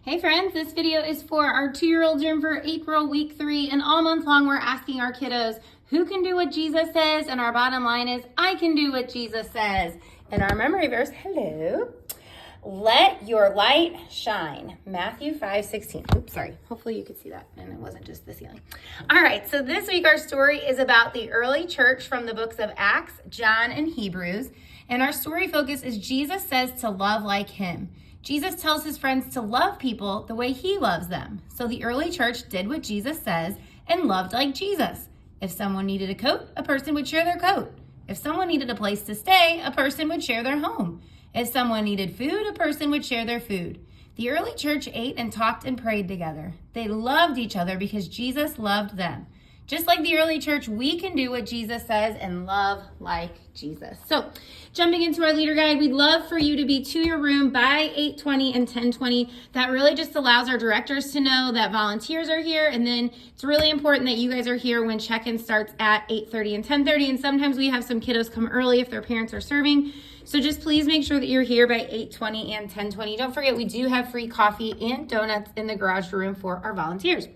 Hey friends, this video is for our 2-year-old room for April week 3, and all month long we're asking our kiddos who can do what Jesus says, and our bottom line is I can do what Jesus says. And our memory verse, let your light shine. Matthew 5:16. Oops, sorry. Hopefully you could see that and it wasn't just the ceiling. All right, so this week our story is about the early church from the books of Acts, John, and Hebrews. And our story focus is Jesus says to love like him. Jesus tells his friends to love people the way he loves them. So the early church did what Jesus says and loved like Jesus. If someone needed a coat, a person would share their coat. If someone needed a place to stay, a person would share their home. If someone needed food, a person would share their food. The early church ate and talked and prayed together. They loved each other because Jesus loved them. Just like the early church, we can do what Jesus says and love like Jesus. So, jumping into our leader guide, we'd love for you to be to your room by 8:20 and 10:20. That really just allows our directors to know that volunteers are here. And then it's really important that you guys are here when check-in starts at 8:30 and 10:30. And sometimes we have some kiddos come early if their parents are serving. So just please make sure that you're here by 8:20 and 10:20. Don't forget, we do have free coffee and donuts in the garage room for our volunteers.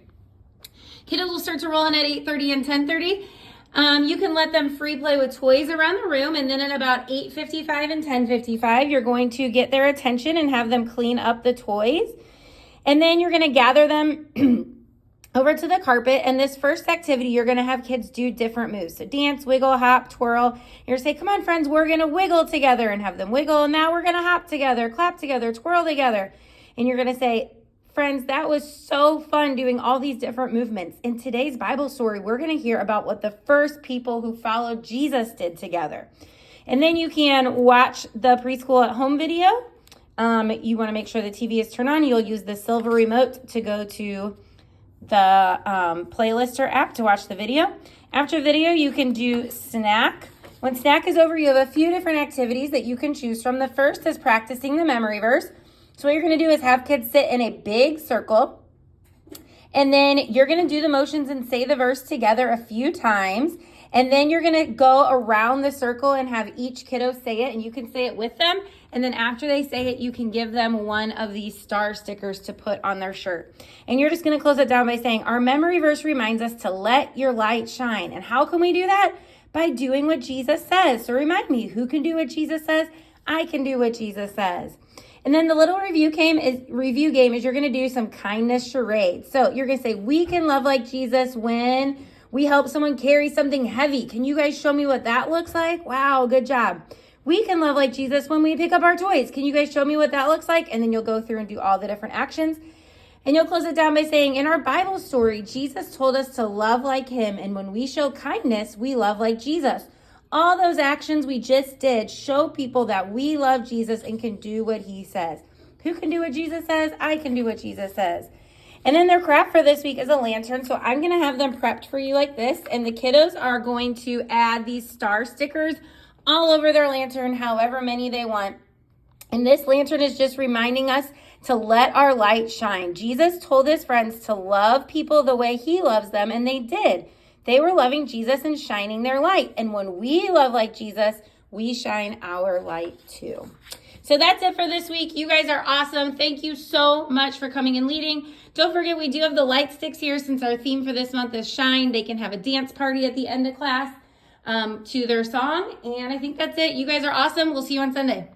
Kiddos will start to roll in at 8:30 and 10:30. You can let them free play with toys around the room, and then at about 8:55 and 10:55, you're going to get their attention and have them clean up the toys. And then you're going to gather them over to the carpet, and this first activity, you're going to have kids do different moves. So dance, wiggle, hop, twirl. You're going to say, come on, friends, we're going to wiggle together, and have them wiggle. And now we're going to hop together, clap together, twirl together. And you're going to say, friends, that was so fun doing all these different movements. In today's Bible story, we're going to hear about what the first people who followed Jesus did together. And then you can watch the preschool at home video. You want to make sure the TV is turned on. You'll use the silver remote to go to the playlist or app to watch the video. After video, you can do snack. When snack is over, you have a few different activities that you can choose from. The first is practicing the memory verse. So what you're going to do is have kids sit in a big circle, and then you're going to do the motions and say the verse together a few times, and then you're going to go around the circle and have each kiddo say it, and you can say it with them, and then after they say it, you can give them one of these star stickers to put on their shirt. And you're just going to close it down by saying, our memory verse reminds us to let your light shine. And how can we do that? By doing what Jesus says. So remind me, who can do what Jesus says? I can do what Jesus says. And then the little review game is you're going to do some kindness charades. So you're going to say, we can love like Jesus when we help someone carry something heavy. Can you guys show me what that looks like? Wow, good job. We can love like Jesus when we pick up our toys. Can you guys show me what that looks like? And then you'll go through and do all the different actions. And you'll close it down by saying, in our Bible story, Jesus told us to love like him. And when we show kindness, we love like Jesus. All those actions we just did show people that we love Jesus and can do what he says. Who can do what Jesus says? I can do what Jesus says. And then their craft for this week is a lantern. So I'm going to have them prepped for you like this. And the kiddos are going to add these star stickers all over their lantern, however many they want. And this lantern is just reminding us to let our light shine. Jesus told his friends to love people the way he loves them, and they did. They were loving Jesus and shining their light. And when we love like Jesus, we shine our light too. So that's it for this week. You guys are awesome. Thank you so much for coming and leading. Don't forget, we do have the light sticks here since our theme for this month is shine. They can have a dance party at the end of class to their song. And I think that's it. You guys are awesome. We'll see you on Sunday.